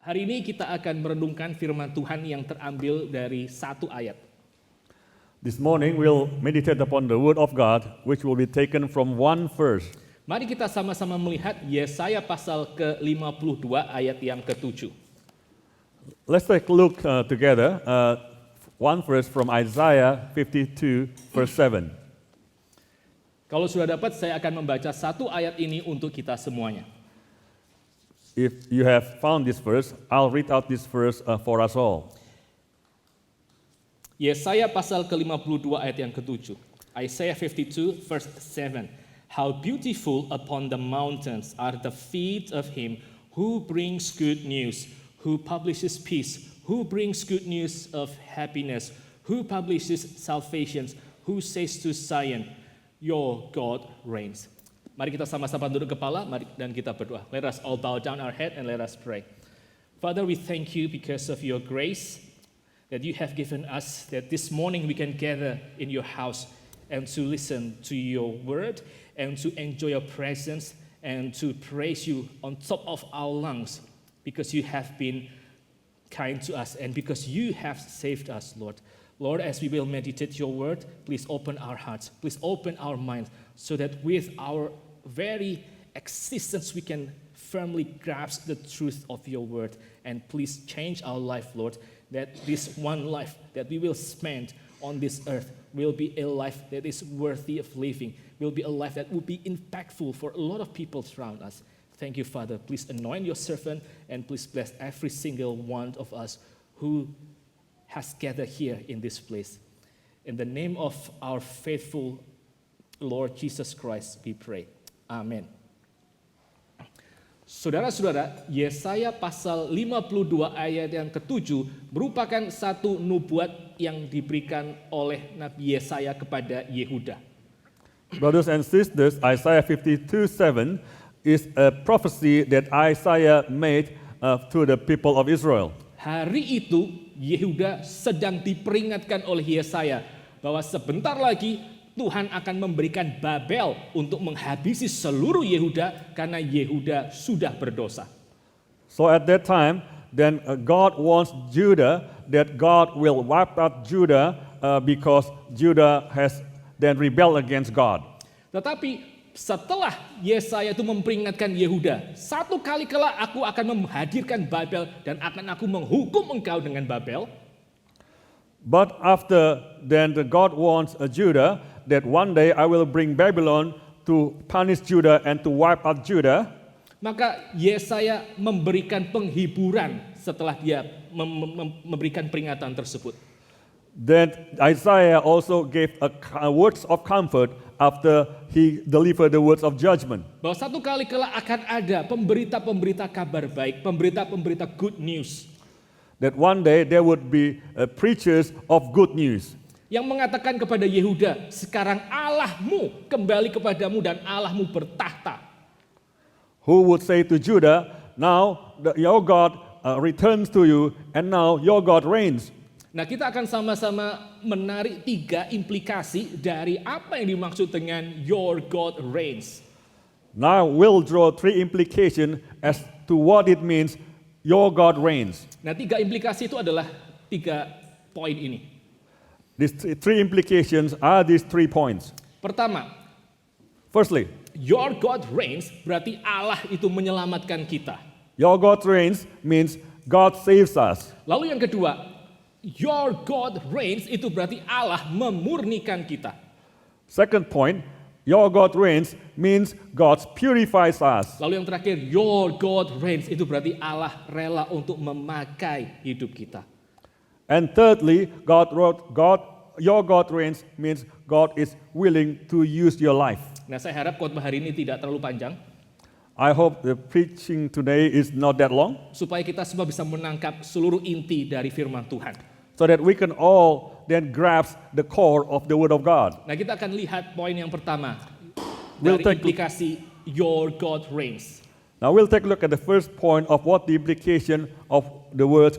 Hari ini kita akan merenungkan firman Tuhan yang terambil dari satu ayat. This morning we'll meditate upon the word of God, which will be taken from one verse. Mari kita sama-sama melihat Yesaya pasal ke-52 ayat yang ke-7. Let's take a look together, one verse from Isaiah 52, verse 7. Kalau sudah dapat, saya akan membaca satu ayat ini untuk kita semuanya. If you have found this verse, I'll read out this verse for us all. Yesaya pasal ke-52 ayat yang ke-7. Isaiah 52 verse 7. How beautiful upon the mountains are the feet of him who brings good news, who publishes peace, who brings good news of happiness, who publishes salvation, who says to Zion, your God reigns. Mari kita sama-sama duduk kepala, mari dan kita berdoa. Let us all bow down our head and let us pray. Father, we thank you because of your grace that you have given us, that this morning we can gather in your house and to listen to your word and to enjoy your presence and to praise you on top of our lungs because you have been kind to us and because you have saved us, Lord. Lord, as we will meditate your word, please open our hearts, please open our minds so that with our very existence we can firmly grasp the truth of your word, and please change our life, Lord, that this one life that we will spend on this earth will be a life that is worthy of living, will be a life that will be impactful for a lot of people around us. Thank you, Father. Please anoint your servant and please bless every single one of us who has gathered here in this place. In the name of our faithful Lord Jesus Christ, we pray. Amin. Saudara-saudara, Yesaya pasal 52 ayat yang ke-7 merupakan satu nubuat yang diberikan oleh Nabi Yesaya kepada Yehuda. Brothers and sisters, Isaiah 52:7 is a prophecy that Isaiah made to the people of Israel. Hari itu Yehuda sedang diperingatkan oleh Yesaya bahwa sebentar lagi Tuhan akan memberikan Babel untuk menghabisi seluruh Yehuda karena Yehuda sudah berdosa. So at that time, then God wants Judah, that God will wipe out Judah because Judah has then rebelled against God. Tetapi setelah Yesaya itu memperingatkan Yehuda, satu kali kelak aku akan menghadirkan Babel dan akan aku menghukum engkau dengan Babel. But after then God wants Judah, that one day I will bring Babylon to punish Judah and to wipe out Judah. Maka Yesaya memberikan penghiburan setelah dia memberikan peringatan tersebut. Then Isaiah also gave words of comfort after he delivered the words of judgment. Bahwa satu kali kelak akan ada pemberita-pemberita kabar baik, pemberita-pemberita good news. That one day there would be preachers of good news. Yang mengatakan kepada Yehuda, sekarang Allahmu kembali kepadamu dan Allahmu bertahta. Who would say to Judah, now your God returns to you and now your God reigns. Nah, kita akan sama-sama menarik 3 implikasi dari apa yang dimaksud dengan your God reigns. Now we'll draw 3 implications as to what it means your God reigns. Nah, 3 implikasi itu adalah 3 poin ini. These 3 implications are these 3 points. Pertama, Firstly, your God reigns berarti Allah itu menyelamatkan kita. your God reigns means God saves us. Lalu yang kedua, your God reigns itu berarti Allah memurnikan kita. Second point, your God reigns means God purifies us. Lalu yang terakhir, your God reigns itu berarti Allah rela untuk memakai hidup kita. And thirdly, your God reigns means God is willing to use your life. Nah, saya harap khotbah hari ini tidak terlalu panjang, I hope the preaching today is not that long, supaya kita semua bisa menangkap seluruh inti dari firman Tuhan. so that we can all then grasp the core of the Word of God. Nah, kita akan lihat poin yang pertama We'll dari take- implikasi your God reigns. Now we'll take a look at the first point of what the implication of the words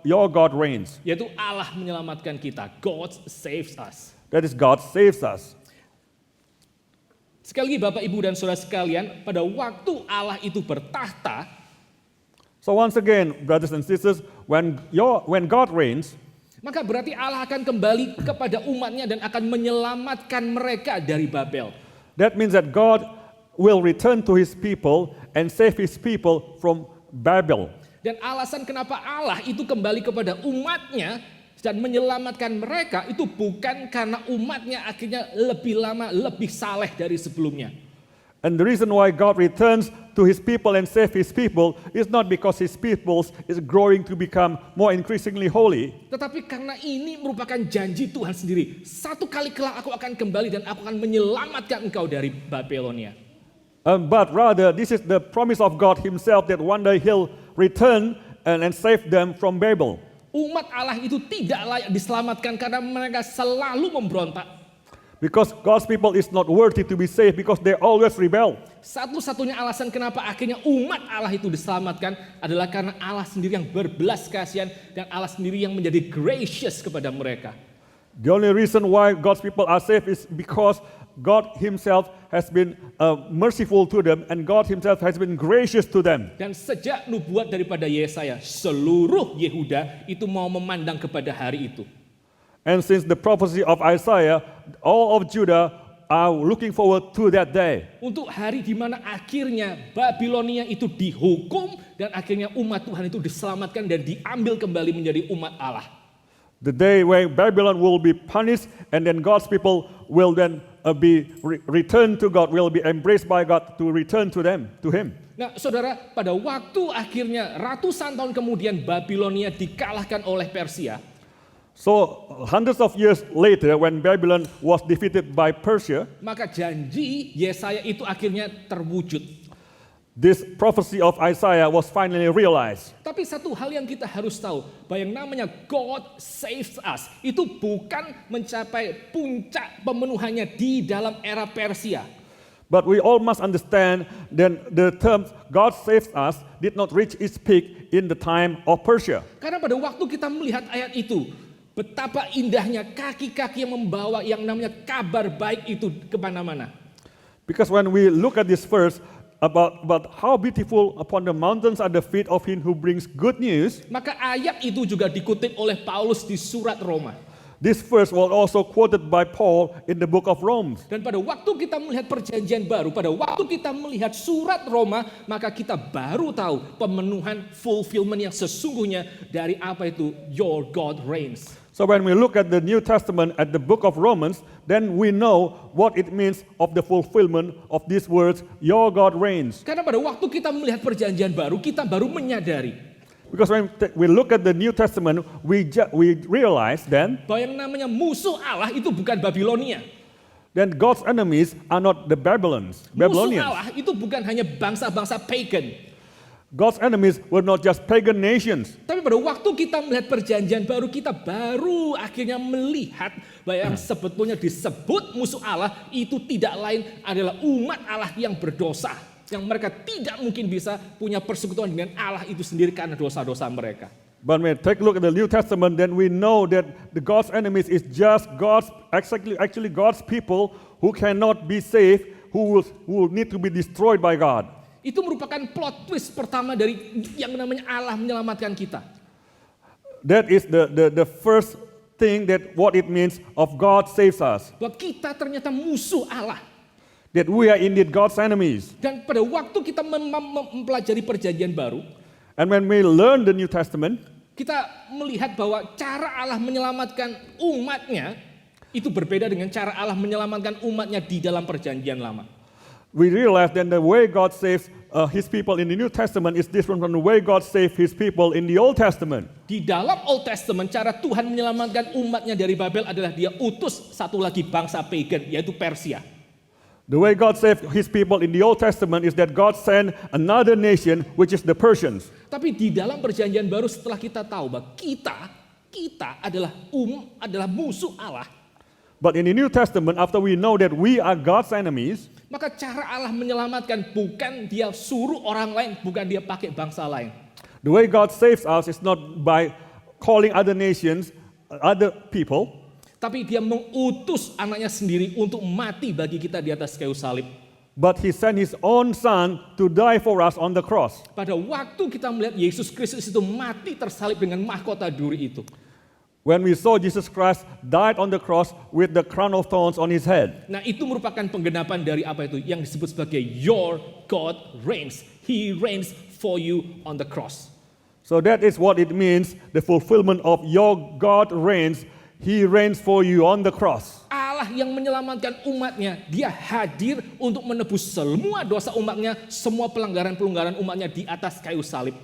your God reigns. Yaitu Allah menyelamatkan kita. God saves us. That is, God saves us. Sekali lagi Bapak, Ibu, dan Saudara sekalian, pada waktu Allah itu bertahta, So once again, brothers and sisters, when God reigns, Maka berarti Allah akan kembali kepada umatnya dan akan menyelamatkan mereka dari Babel. that means that God will return to his people and save his people from Babel. Dan alasan kenapa Allah itu kembali kepada umatnya dan menyelamatkan mereka itu bukan karena umatnya akhirnya lebih lama, lebih saleh dari sebelumnya. And the reason why God returns to his people and save his people is not because his people is growing to become more increasingly holy, Tetapi karena ini merupakan janji Tuhan sendiri. Satu kali kelak aku akan kembali dan aku akan menyelamatkan engkau dari Babelonia. but rather this is the promise of God himself that one day he'll return and save them from Babel. Umat Allah itu tidak layak diselamatkan karena mereka selalu memberontak. Because God's people is not worthy to be saved because they always rebel. Satu-satunya alasan kenapa akhirnya umat Allah itu diselamatkan adalah karena Allah sendiri yang berbelas kasihan dan Allah sendiri yang menjadi gracious kepada mereka. The only reason why God's people are saved is because God himself has been merciful to them and God himself has been gracious to them. Dan sejak nubuat daripada Yesaya, seluruh Yehuda itu mau memandang kepada hari itu. And since the prophecy of Isaiah, all of Judah are looking forward to that day. Untuk hari di mana akhirnya Babilonia itu dihukum dan akhirnya umat Tuhan itu diselamatkan dan diambil kembali menjadi umat Allah. The day where Babylon will be punished and then God's people will then be returned to God, will be embraced by God to return to them, to him. Nah saudara, pada waktu akhirnya ratusan tahun kemudian Babilonia dikalahkan oleh Persia, So hundreds of years later when Babylon was defeated by Persia, maka janji Yesaya itu akhirnya terwujud. this prophecy of Isaiah was finally realized. Tapi satu hal yang kita harus tahu, bahwa yang namanya God saves us itu bukan mencapai puncak pemenuhannya di dalam era Persia. But we all must understand that the term God saves us did not reach its peak in the time of Persia. Karena pada waktu kita melihat ayat itu, betapa indahnya kaki-kaki yang membawa yang namanya kabar baik itu kemana-mana. Because when we look at this verse about how beautiful upon the mountains are the feet of him who brings good news, Maka ayat itu juga dikutip oleh Paulus di surat Roma. this verse was also quoted by Paul in the book of Romans. Dan pada waktu kita melihat perjanjian baru, pada waktu kita melihat surat Roma, maka kita baru tahu pemenuhan fulfillment yang sesungguhnya dari apa itu your God reigns. So when we look at the New Testament at the book of Romans, then we know what it means of the fulfillment of these words, your God reigns. Karena pada waktu kita melihat perjanjian baru, kita baru menyadari Because when we look at the New Testament, we realize then bahwa yang namanya musuh Allah itu bukan Babilonia. God's enemies are not the Musuh Babylonians. Allah itu bukan hanya bangsa-bangsa pagan. God's enemies were not just pagan nations. Tapi pada waktu kita melihat perjanjian baru, kita baru akhirnya melihat bahwa yang sebetulnya disebut musuh Allah itu tidak lain adalah umat Allah yang berdosa. Yang mereka tidak mungkin bisa punya persekutuan dengan Allah itu sendiri karena dosa-dosa mereka. But when we take a look at the New Testament, then we know that the God's enemies is just actually God's people who cannot be saved, who will need to be destroyed by God. Itu merupakan plot twist pertama dari yang namanya Allah menyelamatkan kita. That is the first thing that what it means of God saves us. Bahwa kita ternyata musuh Allah. That we are indeed God's enemies. Dan pada waktu kita mempelajari perjanjian baru, And when we learn the New Testament, kita melihat bahwa cara Allah menyelamatkan umatnya itu berbeda dengan cara Allah menyelamatkan umatnya di dalam perjanjian lama. we realize that the way God saves his people in the New Testament is different from the way God saved his people in the Old Testament. Di dalam Old Testament, cara Tuhan menyelamatkan umatnya dari Babel adalah dia utus satu lagi bangsa pagan, yaitu Persia. The way God saved his people in the Old Testament is that God sent another nation, which is the Persians. Tapi di dalam perjanjian baru setelah kita tahu bahwa kita adalah musuh Allah, But in the New Testament, after we know that we are God's enemies, maka cara Allah menyelamatkan bukan dia suruh orang lain, bukan dia pakai bangsa lain. the way God saves us is not by calling other nations, other people, Tapi dia mengutus anaknya sendiri untuk mati bagi kita di atas kayu salib. but he sent his own son to die for us on the cross. Pada waktu kita melihat Yesus Kristus itu mati tersalib dengan mahkota duri itu. When we saw Jesus Christ died on the cross with the crown of thorns on his head. Nah, itu merupakan penggenapan dari apa itu? Yang disebut sebagai your God reigns. He reigns for you on the cross. So that is what it means, the fulfillment of your God reigns. He reigns for you on the cross. Allah yang menyelamatkan umatnya, dia hadir untuk menebus semua dosa umatnya, semua pelanggaran-pelanggaran umatnya di atas kayu salib.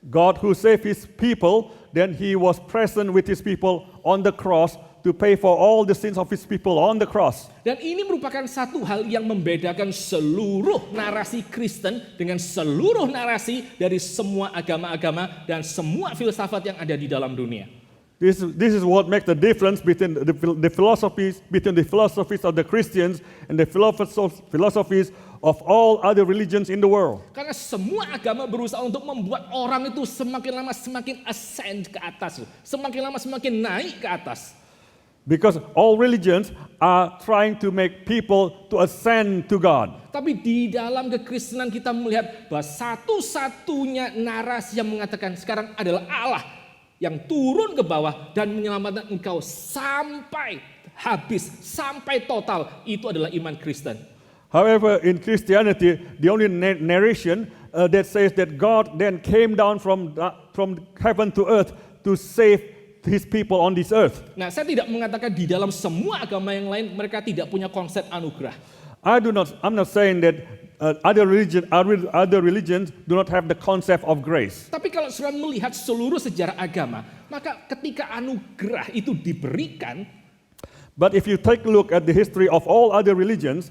God who saved his people, then he was present with his people on the cross to pay for all the sins of his people on the cross. Dan ini merupakan satu hal yang membedakan seluruh narasi Kristen dengan seluruh narasi dari semua agama-agama dan semua filsafat yang ada di dalam dunia. This is what makes the difference between the philosophies of the Christians and the philosophies of all other religions in the world. Karena semua agama berusaha untuk membuat orang itu semakin lama semakin ascend ke atas, semakin lama semakin naik ke atas. Because all religions are trying to make people to ascend to God. Tapi di dalam kekristenan kita melihat bahwa satu-satunya narasi yang mengatakan sekarang adalah Allah yang turun ke bawah dan menyelamatkan engkau sampai habis, sampai total. Itu adalah iman Kristen. However, in Christianity, the only narration that says that God then came down from heaven to earth to save his people on this earth. Nah, saya tidak mengatakan di dalam semua agama yang lain mereka tidak punya konsep anugerah. I'm not saying that other religions do not have the concept of grace. Tapi kalau saudara melihat seluruh sejarah agama, maka ketika anugerah itu diberikan, but if you take a look at the history of all other religions,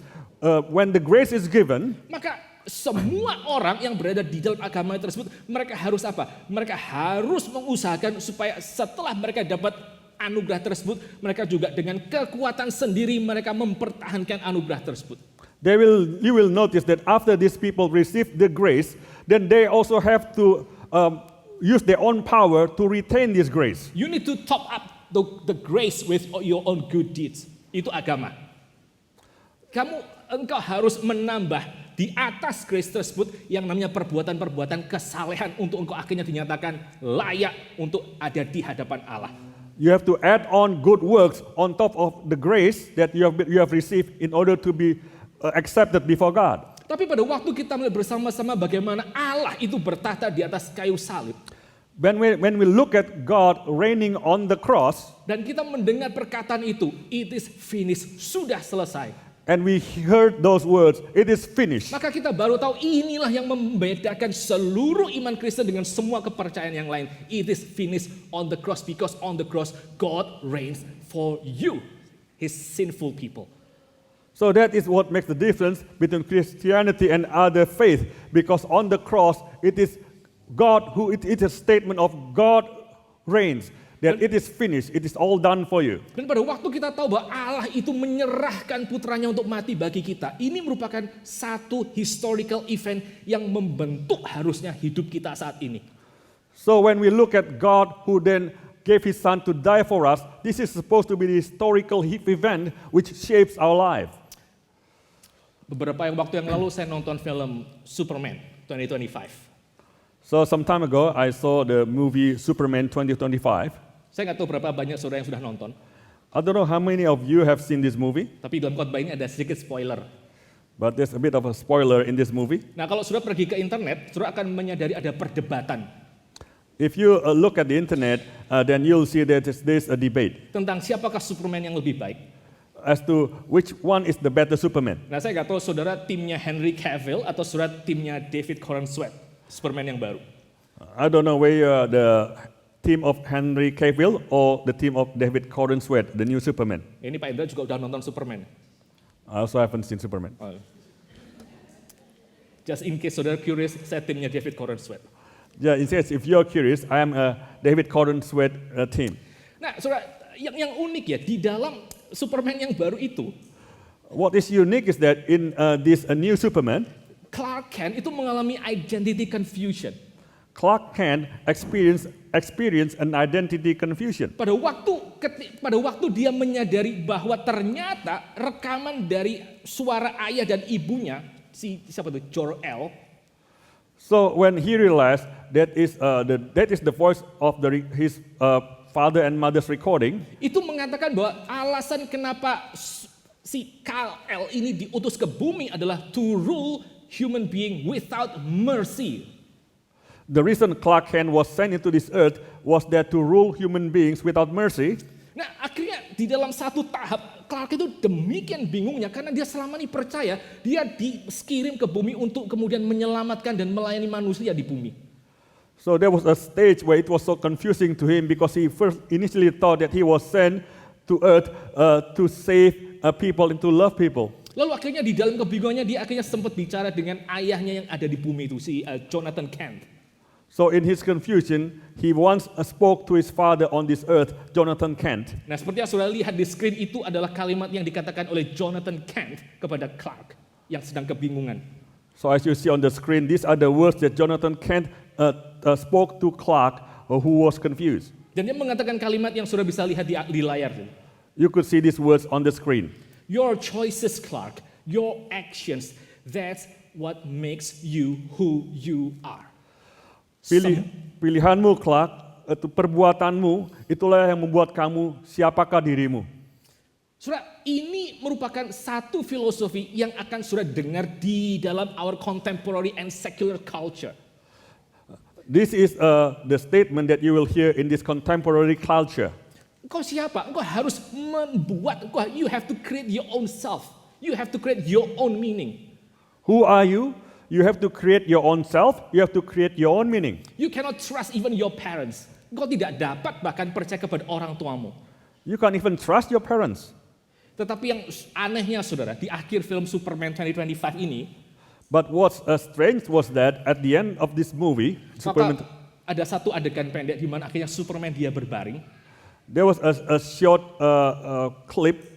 when the grace is given, maka semua orang yang berada di dalam agama tersebut, mereka harus apa? Mereka harus mengusahakan supaya setelah mereka dapat anugerah tersebut, mereka juga dengan kekuatan sendiri mereka mempertahankan anugerah tersebut. You will notice that after these people receive the grace, then they also have to use their own power to retain this grace. You need to top up the grace with your own good deeds. Itu agama. Engkau harus menambah di atas grace tersebut yang namanya perbuatan-perbuatan kesalehan untuk engkau akhirnya dinyatakan layak untuk ada di hadapan Allah. You have to add on good works on top of the grace that you have received in order to be accepted before God. Tapi pada waktu kita melihat bersama-sama bagaimana Allah itu bertahta di atas kayu salib. When we look at God reigning on the cross, dan kita mendengar perkataan itu, it is finished, sudah selesai. And we heard those words, it is finished. Maka kita baru tahu inilah yang membedakan seluruh iman Kristen dengan semua kepercayaan yang lain. It is finished on the cross because on the cross God reigns for you, his sinful people. So that is what makes the difference between Christianity and other faith, because on the cross it is God who it is a statement of God reigns. That it is finished, it is all done for you. Dan pada waktu kita tahu bahwa Allah itu menyerahkan putranya untuk mati bagi kita, ini merupakan satu historical event yang membentuk harusnya hidup kita saat ini. So when we look at God who then gave his son to die for us, this is supposed to be the historical event which shapes our life. Beberapa waktu yang lalu saya nonton film Superman 2025. So some time ago I saw the movie Superman 2025. Saya nggak tahu berapa banyak saudara yang sudah nonton. I don't know how many of you have seen this movie. Tapi dalam khotbah ini ada sedikit spoiler. But there's a bit of a spoiler in this movie. Nah, kalau saudara pergi ke internet, saudara akan menyadari ada perdebatan. If you look at the internet, then you'll see that there's a debate Tentang siapakah Superman yang lebih baik. as to which one is the better Superman. Nah, saya nggak tahu saudara timnya Henry Cavill atau saudara timnya David Corenswet, Superman yang baru. I don't know whether you're the team of Henry Cavill or the team of David Corenswet, the new Superman. Ini Pak Indra juga udah nonton Superman. I also haven't seen Superman. Oh. Just in case saudara curious, saya timnya David Corenswet. Yeah, in case if you're curious, I am a David Corenswet team. Nah, saudara, yang unik ya, di dalam Superman yang baru itu, what is unique is that in this new Superman, Clark Kent itu mengalami identity confusion. Clark Kent experienced an identity confusion. Pada waktu dia menyadari bahwa ternyata rekaman dari suara ayah dan ibunya, siapa itu, Jor-El, So when he realized that is the voice of his father and mother's recording, itu mengatakan bahwa alasan kenapa si Kal-El ini diutus ke bumi adalah to rule human being without mercy. the reason Clark Kent was sent into this earth was that to rule human beings without mercy. Nah, akhirnya di dalam satu tahap Clark itu demikian bingungnya karena dia selama ini percaya dia dikirim ke bumi untuk kemudian menyelamatkan dan melayani manusia di bumi. So there was a stage where it was so confusing to him because he first initially thought that he was sent to earth to save people and to love people. Lalu akhirnya di dalam kebingungannya dia akhirnya sempat bicara dengan ayahnya yang ada di bumi itu, si Jonathan Kent. So in his confusion, he once spoke to his father on this earth, Jonathan Kent. Nah, seperti yang saudara lihat di screen itu adalah kalimat yang dikatakan oleh Jonathan Kent kepada Clark yang sedang kebingungan. So as you see on the screen, these are the words that Jonathan Kent spoke to Clark, who was confused. Dan dia mengatakan kalimat yang sudah bisa lihat di layar. You could see these words on the screen. Your choices, Clark, your actions, that's what makes you who you are. Pilihanmu, Clark, perbuatanmu, itulah yang membuat kamu siapakah dirimu. Saudara, ini merupakan satu filosofi yang akan saudara dengar di dalam our contemporary and secular culture. This is the statement that you will hear in this contemporary culture. Engkau siapa? Engkau harus membuat, you have to create your own self. You have to create your own meaning. Who are you? You have to create your own self. You have to create your own meaning. You cannot trust even your parents. Engkau tidak dapat bahkan percaya kepada orang tuamu. You can't even trust your parents. Tetapi yang anehnya saudara, di akhir film Superman 2025 ini, but what's strange was that at the end of this movie, Superman, ada satu adegan pendek di mana akhirnya Superman dia berbaring. There was a short clip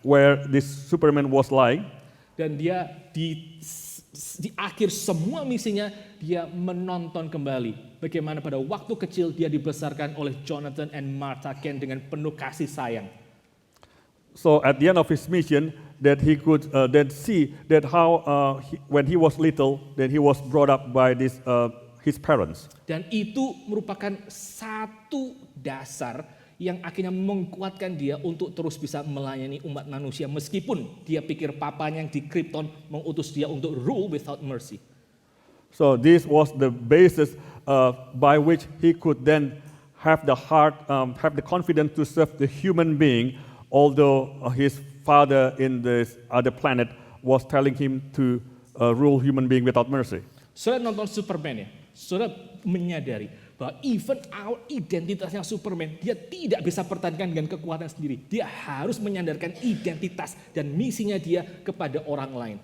where this Superman was lying. Dan dia di akhir semua misinya, dia menonton kembali bagaimana pada waktu kecil dia dibesarkan oleh Jonathan and Martha Kent dengan penuh kasih sayang. So at the end of his mission, that he could then see that how when he was little, that he was brought up by his parents. Dan itu merupakan satu dasar yang akhirnya menguatkan dia untuk terus bisa melayani umat manusia meskipun dia pikir papanya yang di Krypton mengutus dia untuk rule without mercy. So this was the basis by which he could then have the heart, have the confidence to serve the human being, although his father in this other planet was telling him to rule human being without mercy. Saudara nonton Superman ya, saudara menyadari bahwa even our identitasnya Superman, dia tidak bisa pertahankan dengan kekuatan sendiri. Dia harus menyandarkan identitas dan misinya dia kepada orang lain.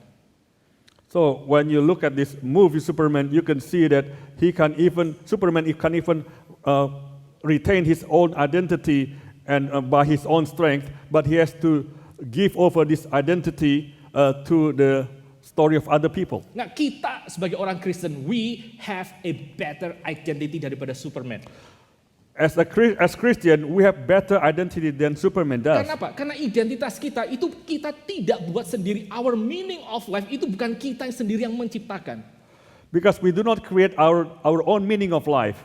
So when you look at this movie Superman, you can see that Superman can even retain his own identity and by his own strength, but he has to give over this identity to the story of other people. Nah, kita sebagai orang Kristen, we have a better identity daripada Superman. As Christian, we have better identity than Superman does. Kenapa? Karena identitas kita itu kita tidak buat sendiri. Our meaning of life itu bukan kita yang sendiri yang menciptakan. Because we do not create our own meaning of life.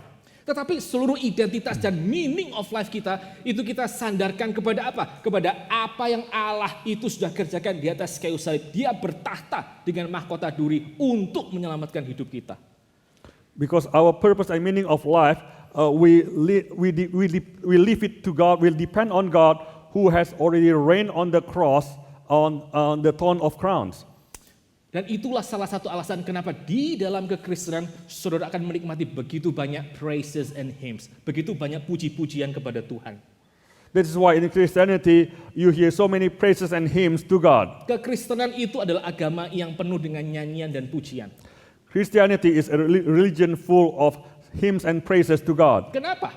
Tetapi seluruh identitas dan meaning of life kita itu kita sandarkan kepada apa? Kepada apa yang Allah itu sudah kerjakan di atas kayu salib. Dia bertahta dengan mahkota duri untuk menyelamatkan hidup kita. Because our purpose and meaning of life, we leave it to God. We depend on God who has already reigned on the cross on the throne of crowns. Dan itulah salah satu alasan kenapa di dalam kekristenan saudara akan menikmati begitu banyak praises and hymns, begitu banyak puji-pujian kepada Tuhan. This is why in Christianity you hear so many praises and hymns to God. Kekristenan itu adalah agama yang penuh dengan nyanyian dan pujian. Christianity is a religion full of hymns and praises to God. Kenapa?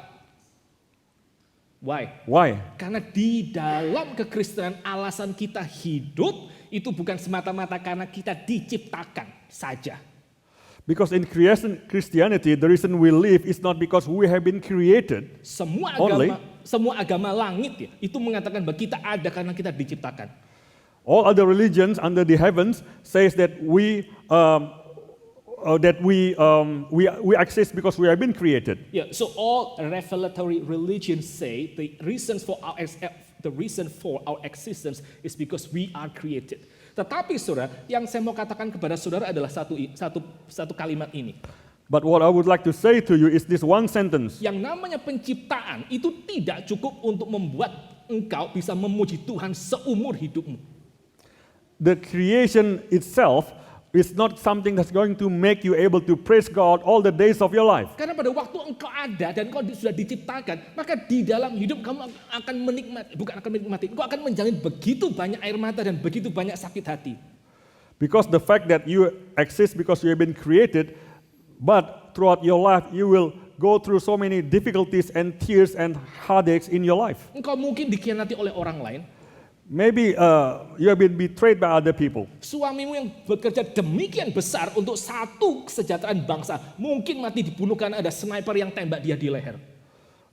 Why? Why? Karena di dalam kekristenan alasan kita hidup itu bukan semata-mata karena kita diciptakan saja. Because in creation Christianity, the reason we live is not because we have been created. Only. Semua agama langit ya, itu mengatakan bahwa kita ada karena kita diciptakan. All other religions under the heavens says that we exist because we have been created. Yeah, so all revelatory religions say the reason for our existence is because we are created. Tetapi saudara, yang saya mau katakan kepada saudara adalah satu kalimat ini. But what I would like to say to you is this one sentence. Yang namanya penciptaan itu tidak cukup untuk membuat engkau bisa memuji Tuhan seumur hidupmu. The creation itself is not something that's going to make you able to praise God all the days of your life. Karena pada waktu engkau ada dan engkau sudah diciptakan, maka di dalam hidup kamu akan menikmati, engkau akan menjalani begitu banyak air mata dan begitu banyak sakit hati. Because the fact that you exist because you have been created, but throughout your life you will go through so many difficulties and tears and heartaches in your life. Engkau mungkin dikhianati oleh orang lain. Maybe you have been betrayed by other people. Suamimu yang bekerja demikian besar untuk satu kesejahteraan bangsa, mungkin mati dibunuh karena ada sniper yang tembak dia di leher.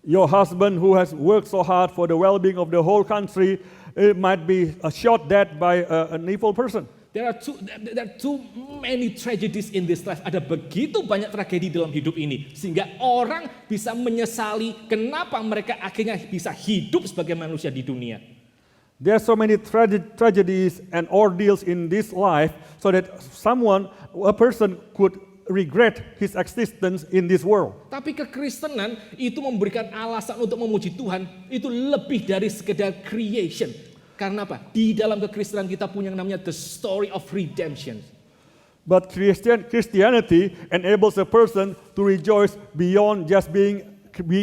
Your husband who has worked so hard for the well-being of the whole country, it might be shot dead by an evil person. There are too many tragedies in this life. Ada begitu banyak tragedi dalam hidup ini, sehingga orang bisa menyesali kenapa mereka akhirnya bisa hidup sebagai manusia di dunia. There are so many tragedies and ordeals in this life so that a person could regret his existence in this world. Tapi kekristenan itu memberikan alasan untuk memuji Tuhan, itu lebih dari sekedar creation. Karena apa? Di dalam kekristenan kita punya yang namanya the story of redemption. But Christianity enables a person to rejoice beyond just being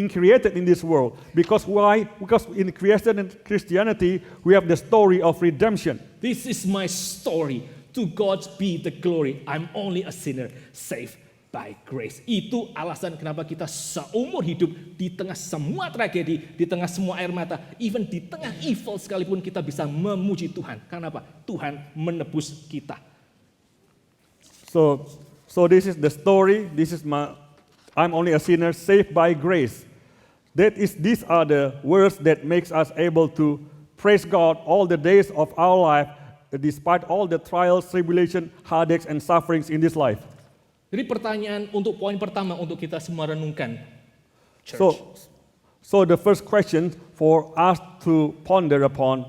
created in this world. Because why? Because in Christianity, we have the story of redemption. This is my story. To God be the glory. I'm only a sinner saved by grace. Itu alasan kenapa kita seumur hidup di tengah semua tragedi, di tengah semua air mata, even di tengah evil sekalipun kita bisa memuji Tuhan. Karena apa? Tuhan menebus kita. So this is the story. I'm only a sinner saved by grace. These are the words that makes us able to praise God all the days of our life, despite all the trials, tribulation, heartaches, and sufferings in this life. Jadi pertanyaan untuk poin pertama untuk kita semua renungkan, church. So the first question for us to ponder upon.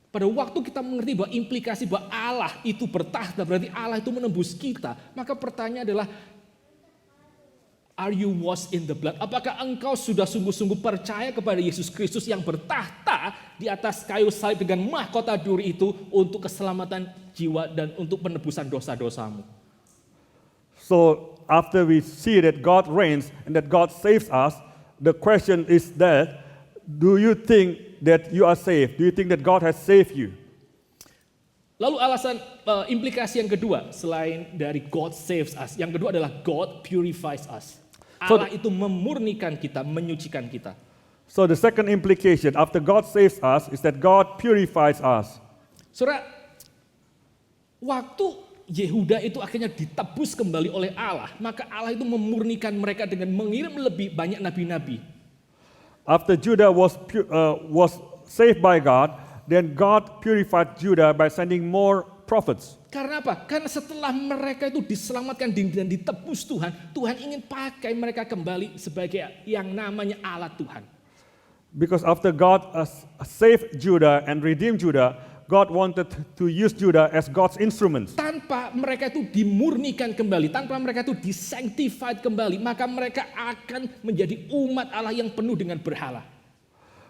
Pada waktu kita mengerti bahwa implikasi bahwa Allah itu bertahta, berarti Allah itu menembus kita, maka pertanyaan adalah, are you washed in the blood? Apakah engkau sudah sungguh-sungguh percaya kepada Yesus Kristus yang bertahta di atas kayu salib dengan mahkota duri itu untuk keselamatan jiwa dan untuk penebusan dosa-dosamu? So after we see that God reigns and that God saves us, the question is that, do you think that you are saved? Do you think that God has saved you? Lalu implikasi yang kedua selain dari God saves us, yang kedua adalah God purifies us. Allah itu memurnikan kita, menyucikan kita. So the second implication after God saves us is that God purifies us. Saudara, waktu Yehuda itu akhirnya ditebus kembali oleh Allah, maka Allah itu memurnikan mereka dengan mengirim lebih banyak nabi-nabi. After Judah was saved by God, then God purified Judah by sending more prophets. Karena apa? Karena setelah mereka itu diselamatkan dan ditebus Tuhan, Tuhan ingin pakai mereka kembali sebagai yang namanya alat Tuhan. Because after God saved Judah and redeemed Judah, God wanted to use Judah as God's instruments. Tanpa mereka itu dimurnikan kembali, tanpa mereka itu disanctified kembali, maka mereka akan menjadi umat Allah yang penuh dengan berhala.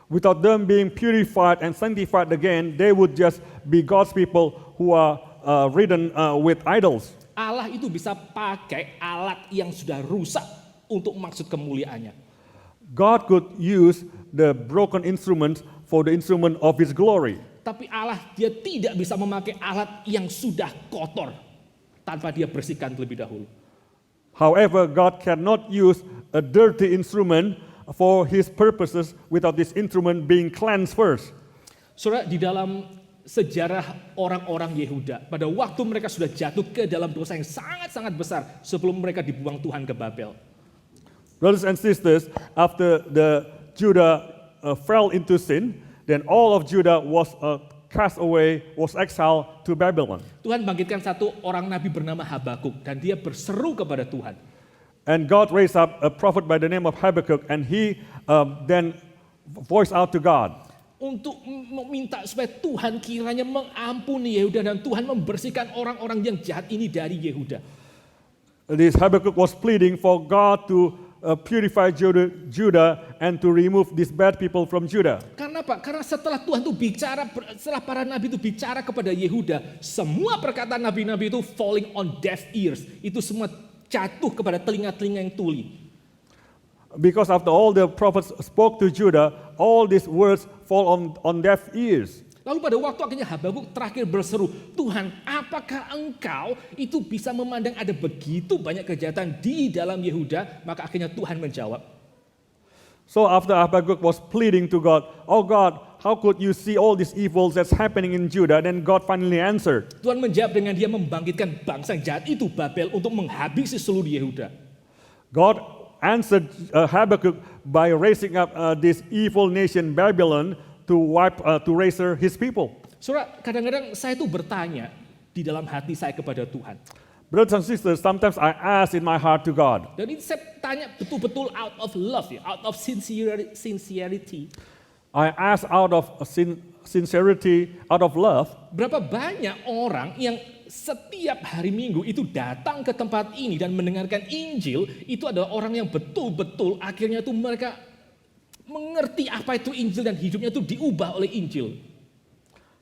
Without them being purified and sanctified again, they would just be God's people who are ridden with idols. Allah itu bisa pakai alat yang sudah rusak untuk maksud kemuliaannya. God could use the broken instruments for the instrument of His glory. Tapi Allah dia tidak bisa memakai alat yang sudah kotor tanpa dia bersihkan terlebih dahulu. However, God cannot use a dirty instrument for His purposes without this instrument being cleansed first. Saudara, di dalam sejarah orang-orang Yehuda. Pada waktu mereka sudah jatuh ke dalam dosa yang sangat-sangat besar sebelum mereka dibuang Tuhan ke Babel. Brothers and sisters, after the Judah fell into sin, then all of Judah was cast away, was exiled to Babylon. Tuhan bangkitkan satu orang nabi bernama Habakuk dan dia berseru kepada Tuhan. And God raised up a prophet by the name of Habakkuk, and he then voiced out to God. Untuk meminta supaya Tuhan kiranya mengampuni Yehuda dan Tuhan membersihkan orang-orang yang jahat ini dari Yehuda. This Habakkuk was pleading for God to purify Judah and to remove these bad people from Judah. Karena apa? Karena setelah Tuhan itu bicara, setelah para nabi itu bicara kepada Yehuda, semua perkataan nabi-nabi itu falling on deaf ears. Itu semua jatuh kepada telinga-telinga yang tuli. Because after all the prophets spoke to Judah, all these words fall on deaf ears. Lalu pada waktu akhirnya Habakuk terakhir berseru, Tuhan, apakah engkau itu bisa memandang ada begitu banyak kejahatan di dalam Yehuda? Maka akhirnya Tuhan menjawab. So after Habakkuk was pleading to God, oh God, how could you see all these evils that's happening in Judah? Then God finally answered. Tuhan menjawab dengan dia membangkitkan bangsa jahat itu Babel untuk menghabisi seluruh Yehuda. God answered Habakkuk by raising up this evil nation Babylon to raise his people. Saudara, kadang-kadang saya tuh bertanya di dalam hati saya kepada Tuhan. Brothers and sisters, sometimes I ask in my heart to God. Dan ini saya tanya betul-betul out of love, ya, out of sincerity. I ask out of sincerity, out of love. Berapa banyak orang yang setiap hari Minggu itu datang ke tempat ini dan mendengarkan Injil, itu adalah orang yang betul-betul akhirnya itu mereka mengerti apa itu Injil dan hidupnya itu diubah oleh Injil.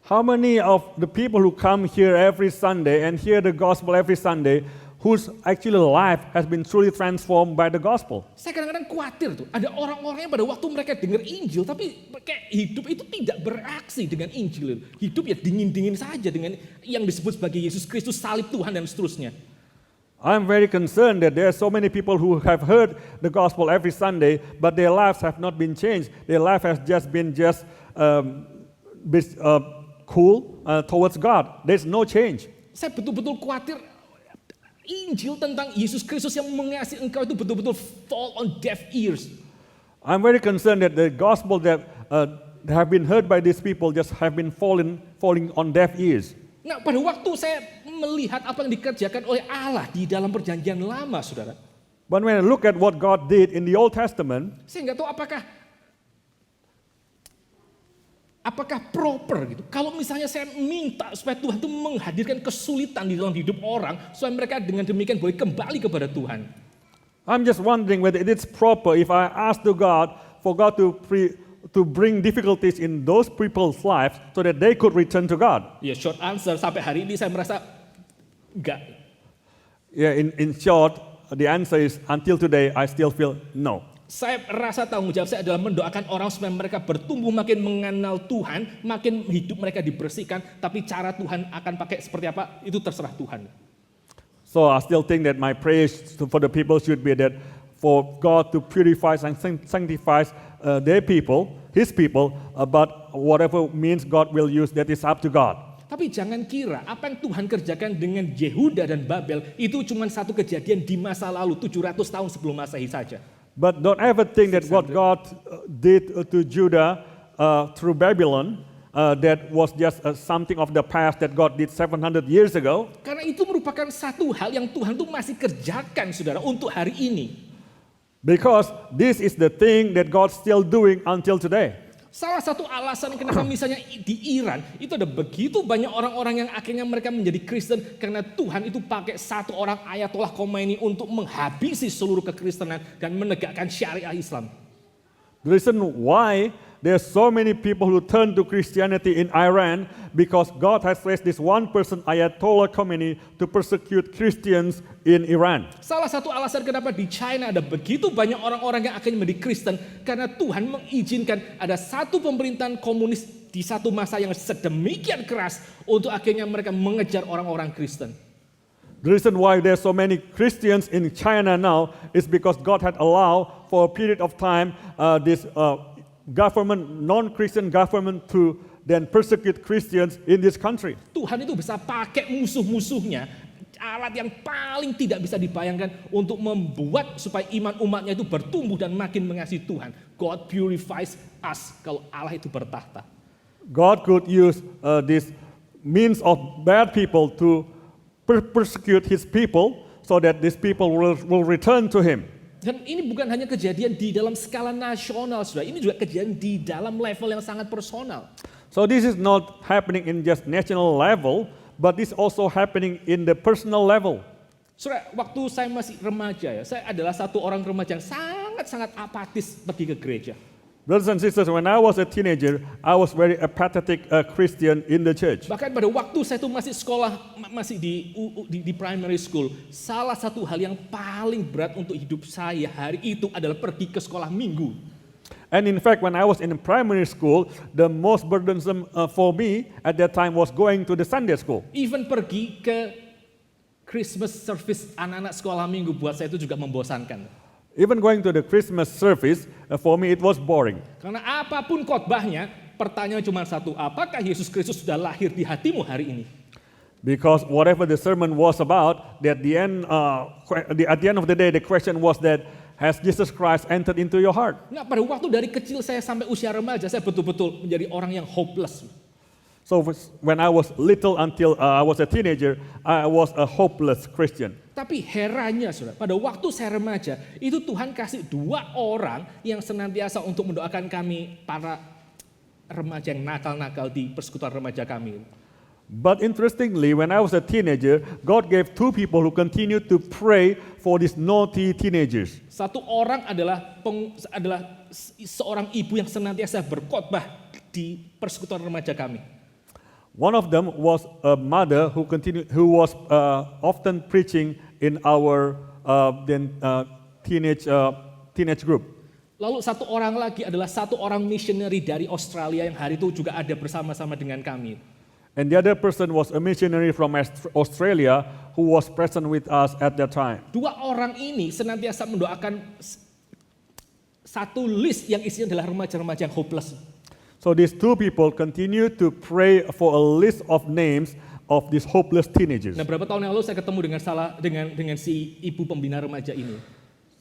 How many of the people who come here every Sunday and hear the gospel every Sunday, whose actually life has been truly transformed by the gospel? Saya kadang-kadang khawatir tuh, ada orang-orang yang pada waktu mereka dengar Injil, tapi kayak hidup itu tidak beraksi dengan Injil. Hidup ya dingin-dingin saja dengan yang disebut sebagai Yesus Kristus, salib Tuhan dan seterusnya. I'm very concerned that there are so many people who have heard the gospel every Sunday, but their lives have not been changed. Their life has just been cool towards God. There's no change. Saya betul-betul khawatir Injil tentang Yesus Kristus yang mengasihi engkau itu betul-betul fall on deaf ears. I'm very concerned that the gospel that have been heard by these people just have been falling on deaf ears. Nah, pada waktu saya melihat apa yang dikerjakan oleh Allah di dalam perjanjian lama, saudara. But when I look at what God did in the Old Testament, saya nggak tahu apakah proper gitu. Kalau misalnya saya minta supaya Tuhan itu menghadirkan kesulitan di dalam hidup orang, supaya mereka dengan demikian boleh kembali kepada Tuhan. I'm just wondering whether it is proper if I ask to God for God to bring difficulties in those people's lives so that they could return to God. Ya, short answer sampai hari ini saya merasa enggak. Yeah, in short, the answer is until today I still feel no. Saya rasa tanggung jawab saya adalah mendoakan orang supaya mereka bertumbuh makin mengenal Tuhan, makin hidup mereka dibersihkan, tapi cara Tuhan akan pakai seperti apa, itu terserah Tuhan. So I still think that my prayers for the people should be that for God to purify and sanctify their people, His people, but whatever means God will use, that is up to God. Tapi jangan kira apa yang Tuhan kerjakan dengan Yehuda dan Babel itu cuma satu kejadian di masa lalu, 700 tahun sebelum Masehi saja. But don't ever think that what God did to Judah through Babylon, that was just something of the past that God did 700 years ago. Karena itu merupakan satu hal yang Tuhan tuh masih kerjakan, saudara, untuk hari ini. Because this is the thing that God's still doing until today. Salah satu alasan kenapa misalnya di Iran itu ada begitu banyak orang-orang yang akhirnya mereka menjadi Kristen karena Tuhan itu pakai satu orang Ayatollah Khomeini untuk menghabisi seluruh kekristenan dan menegakkan syariah Islam. The reason why there's so many people who turn to Christianity in Iran because God has raised this one person Ayatollah Khomeini to persecute Christians in Iran. Salah satu alasan kenapa di China ada begitu banyak orang-orang yang akhirnya menjadi Kristen karena Tuhan mengizinkan ada satu pemerintahan komunis di satu masa yang sedemikian keras untuk akhirnya mereka mengejar orang-orang Kristen. The reason why there's so many Christians in China now is because God had allowed for a period of time this government, non-Christian government to then persecute Christians in this country. Tuhan itu bisa pakai musuh-musuhnya, alat yang paling tidak bisa dibayangkan untuk membuat supaya iman umatnya itu bertumbuh dan makin mengasihi Tuhan. God purifies us kalau Allah itu bertahta. God could use this means of bad people to persecute his people so that these people will return to him. Dan ini bukan hanya kejadian di dalam skala nasional, saudara. Ini juga kejadian di dalam level yang sangat personal. So this is not happening in just national level, but this also happening in the personal level. Saudara, waktu saya masih remaja ya, saya adalah satu orang remaja yang sangat-sangat apatis pergi ke gereja. Brothers and sisters, when I was a teenager, I was very apathetic Christian in the church. Bahkan pada waktu saya tuh masih sekolah, masih di primary school, salah satu hal yang paling berat untuk hidup saya hari itu adalah pergi ke sekolah minggu. And in fact, when I was in primary school, the most burdensome for me at that time was going to the Sunday school. Even pergi ke Christmas service anak-anak sekolah minggu buat saya itu juga membosankan. Even going to the Christmas service, for me it was boring. Karena apapun khotbahnya, pertanyaan cuma satu, apakah Yesus Kristus sudah lahir di hatimu hari ini? Because whatever the sermon was about, at the end of the day, the question was that, has Jesus Christ entered into your heart? Nah, pada waktu dari kecil saya sampai usia remaja, saya betul-betul menjadi orang yang hopeless. So when I was little until I was a teenager, I was a hopeless Christian. Tapi herannya, saudara, pada waktu saya remaja, itu Tuhan kasih 2 orang yang senantiasa untuk mendoakan kami, para remaja yang nakal-nakal di persekutuan remaja kami. But interestingly, when I was a teenager, God gave 2 people who continued to pray for these naughty teenagers. Satu orang adalah seorang ibu yang senantiasa berkhotbah di persekutuan remaja kami. One of them was a mother who was often preaching in our teenage group. Lalu satu orang lagi adalah satu orang missionary dari Australia yang hari itu juga ada bersama-sama dengan kami. And the other person was a missionary from Australia who was present with us at that time. 2 orang ini senantiasa mendoakan satu list yang isinya adalah remaja-remaja yang hopeless. So these 2 people continue to pray for a list of names of these hopeless teenagers. Nah, berapa tahun yang lalu saya ketemu dengan si ibu pembina remaja ini.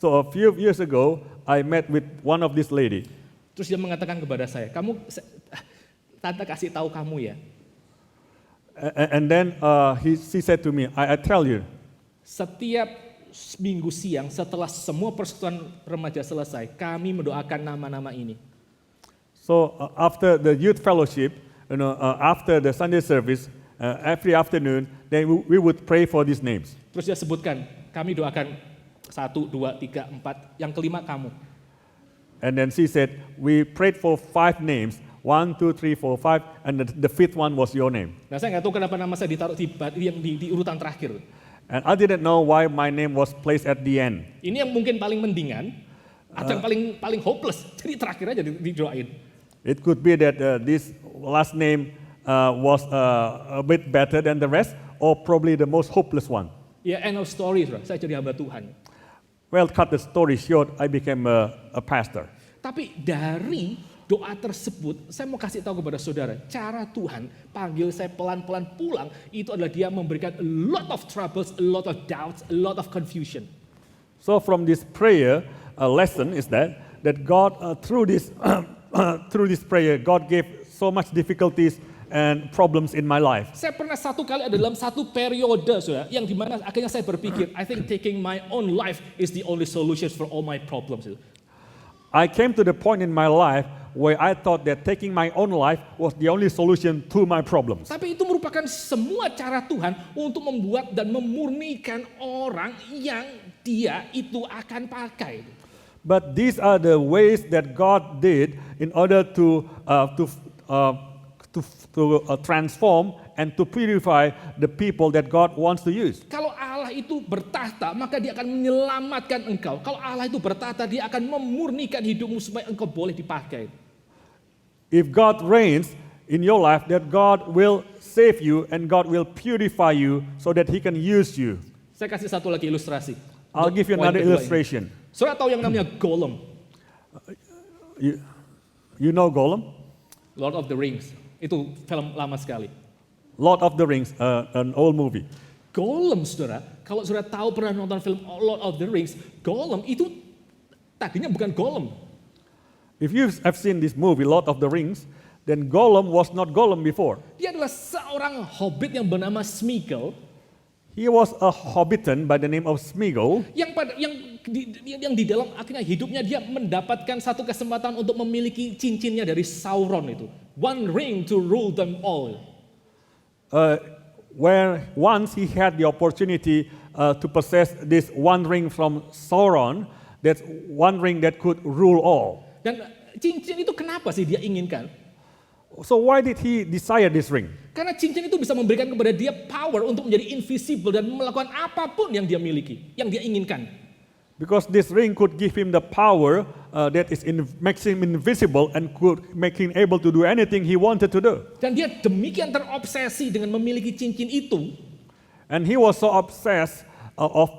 So a few years ago, I met with one of this lady. Terus dia mengatakan kepada saya, tante kasih tahu kamu ya. And then she said to me, I tell you. Setiap minggu siang setelah semua persekutuan remaja selesai, kami mendoakan nama-nama ini. So after the youth fellowship, after the Sunday service, every afternoon, then we would pray for these names. Terus dia sebutkan, kami doakan 1, 2, 3, 4, yang kelima kamu. And then she said, we prayed for 5 names, 1, 2, 3, 4, 5, and the 5th one was your name. Nah, saya nggak tahu kenapa nama saya ditaruh di urutan terakhir. And I didn't know why my name was placed at the end. Ini yang mungkin paling mendingan, atau yang paling hopeless, jadi terakhir aja didoain. It could be that this last name was a bit better than the rest, or probably the most hopeless one. Ya, end of story, saya jadi hamba Tuhan. Well, cut the story short, I became a pastor. Tapi dari doa tersebut, saya mau kasih tahu kepada saudara, cara Tuhan panggil saya pelan-pelan pulang, itu adalah dia memberikan a lot of troubles, a lot of doubts, a lot of confusion. So from this prayer, a lesson is that God, through this prayer, God gave so much difficulties and problems in my life. Saya pernah satu kali ada dalam satu periode, saudara, yang dimana akhirnya saya berpikir, I think taking my own life is the only solution for all my problems. I came to the point in my life where I thought that taking my own life was the only solution to my problems. Tapi itu merupakan semua cara Tuhan untuk membuat dan memurnikan orang yang dia itu akan pakai. But these are the ways that God did in order to transform and to purify the people that God wants to use. Kalau Allah itu bertahta, maka dia akan menyelamatkan engkau. Kalau Allah itu bertahta, dia akan memurnikan hidupmu supaya engkau boleh dipakai. If God reigns in your life, that God will save you and God will purify you so that He can use you. Saya kasih satu lagi ilustrasi. I'll give you another illustration. Saudara tahu yang namanya Gollum? You know Gollum? Lord of the Rings. Itu film lama sekali. Lord of the Rings, an old movie. Gollum, saudara, kalau saudara tahu pernah nonton film Lord of the Rings, Gollum itu tadinya bukan Gollum. If you have seen this movie, Lord of the Rings, then Gollum was not Gollum before. Dia adalah seorang hobbit yang bernama Smeagol, He was a hobbiton by the name of Smeagol, yang di dalam akhirnya hidupnya dia mendapatkan satu kesempatan untuk memiliki cincinnya dari Sauron itu. One ring to rule them all. where once he had the opportunity to possess this one ring from Sauron, that's one ring that could rule all. Dan cincin itu kenapa sih dia inginkan? So why did he desire this ring? Karena cincin itu bisa memberikan kepada dia power untuk menjadi invisible dan melakukan apapun yang dia miliki, yang dia inginkan. Because this ring could give him the power that makes him invisible and could make him able to do anything he wanted to do. Dan dia demikian terobsesi dengan memiliki cincin itu, And he was so obsessed of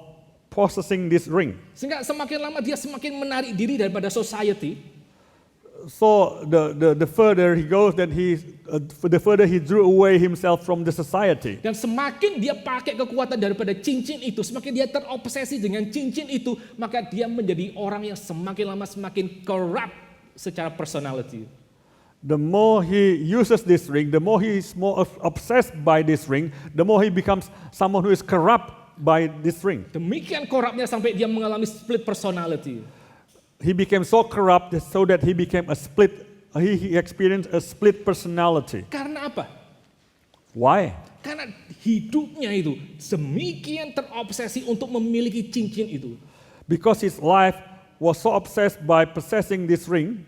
possessing this ring. sehingga semakin lama dia semakin menarik diri daripada society. So the further he goes, then the further he drew away himself from the society. Dan semakin dia pakai kekuatan daripada cincin itu, semakin dia terobsesi dengan cincin itu, maka dia menjadi orang yang semakin lama semakin corrupt secara personality. The more he uses this ring, the more he is more obsessed by this ring, the more he becomes someone who is corrupt by this ring. Demikian corruptnya sampai dia mengalami split personality. He became so corrupt so that he became he experienced a split personality. Karena apa? Why? Karena hidupnya itu demikian terobsesi untuk memiliki cincin itu. Because his life was so obsessed by possessing this ring.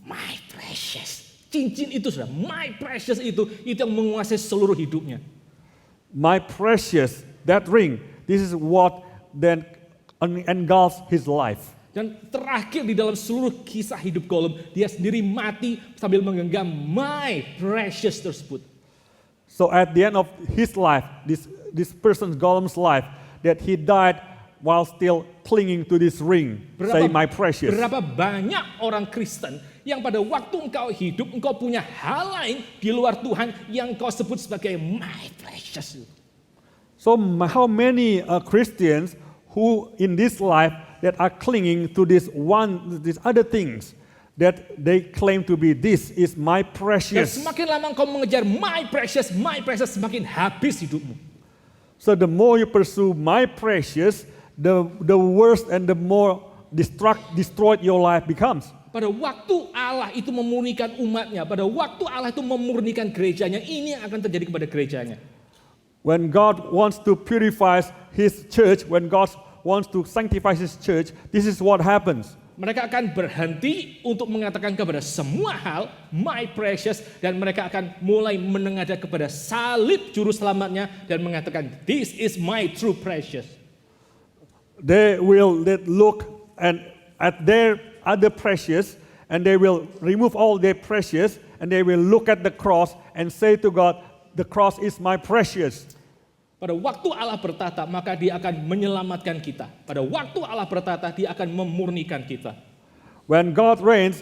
My precious. Cincin itu sudah, my precious itu yang menguasai seluruh hidupnya. My precious, that ring, this is what then engulfs his life. Dan terakhir di dalam seluruh kisah hidup Gollum, dia sendiri mati sambil menggenggam my precious tersebut. So at the end of his life, this person's Gollum's life, that he died while still clinging to this ring, say my precious. Berapa banyak orang Kristen yang pada waktu engkau hidup, engkau punya hal lain di luar Tuhan yang engkau sebut sebagai my precious. So how many Christians who in this life that are clinging to these other things that they claim to be, this is my Dan precious. semakin lama engkau mengejar my precious, semakin habis hidupmu. So the more you pursue my precious, the worse and the more destroyed your life becomes. Pada waktu Allah itu memurnikan umatnya, pada waktu Allah itu memurnikan gerejanya, ini yang akan terjadi kepada gerejanya. When God wants to purify his church, when God wants to sanctify his church, this is what happens. Mereka akan berhenti untuk mengatakan kepada semua hal, my precious, dan mereka akan mulai menengadah kepada salib juru selamatnya dan mengatakan, this is my true precious. They will look at their other precious, and they will remove all their precious, and they will look at the cross and say to God, the cross is my precious. Pada waktu Allah bertata, maka dia akan menyelamatkan kita. Pada waktu Allah bertata, dia akan memurnikan kita. When God reigns,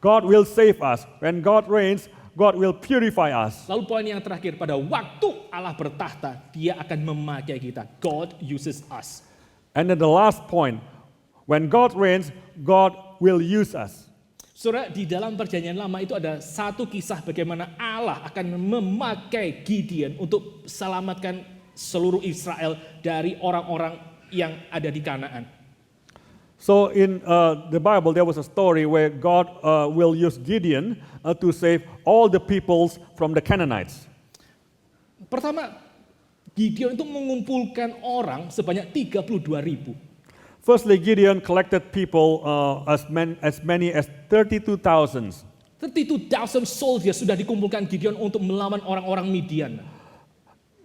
God will save us. When God reigns, God will purify us. Lalu poin yang terakhir, pada waktu Allah bertahta, dia akan memakai kita. God uses us. And then the last point, when God reigns, God will use us. Saudara, di dalam perjanjian lama itu ada satu kisah bagaimana Allah akan memakai Gideon untuk selamatkan seluruh Israel dari orang-orang yang ada di Kanaan. So in the Bible, there was a story where God will use Gideon to save all the peoples from the Canaanites. Pertama, Gideon itu mengumpulkan orang sebanyak 32.000. Firstly, Gideon collected people as many as 32,000. 32,000 soldiers sudah dikumpulkan Gideon untuk melawan orang-orang Midian.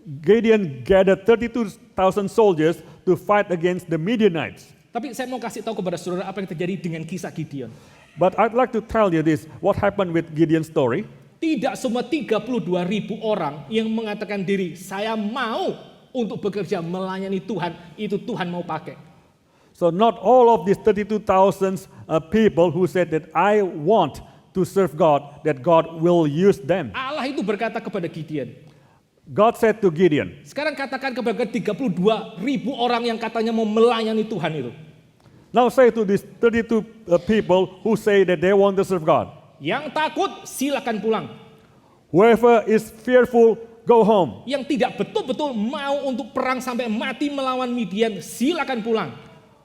Gideon gathered 32,000 soldiers to fight against the Midianites. Tapi saya mau kasih tahu kepada saudara apa yang terjadi dengan kisah Gideon. But I'd like to tell you this, what happened with Gideon's story. Tidak semua 32.000 orang yang mengatakan diri, saya mau untuk bekerja melayani Tuhan, itu Tuhan mau pakai. So not all of these 32,000 people who said that I want to serve God, that God will use them. Allah Allah itu berkata kepada Gideon, God said to Gideon, sekarang katakan kepada 32.000 orang yang katanya mau melayani Tuhan itu. now say to these 32 people who say that they want to serve God, Yang takut silakan pulang. whoever is fearful, go home. Yang tidak betul-betul mau untuk perang sampai mati melawan Midian, silakan pulang.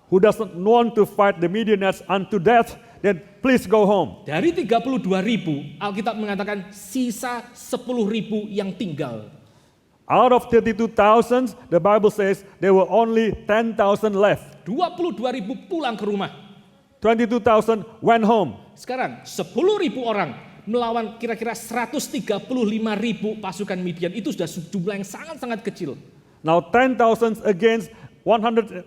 Who doesn't want to fight the Midianites unto death, then please go home. Dari 32.000, Alkitab mengatakan sisa 10.000 yang tinggal. Out of 32,000, the Bible says there were only 10,000 left. 22.000 pulang ke rumah. 22,000 went home. Sekarang 10.000 orang melawan kira-kira 135.000 pasukan Midian. Itu sudah jumlah yang sangat-sangat kecil. Now 10,000 against 135,000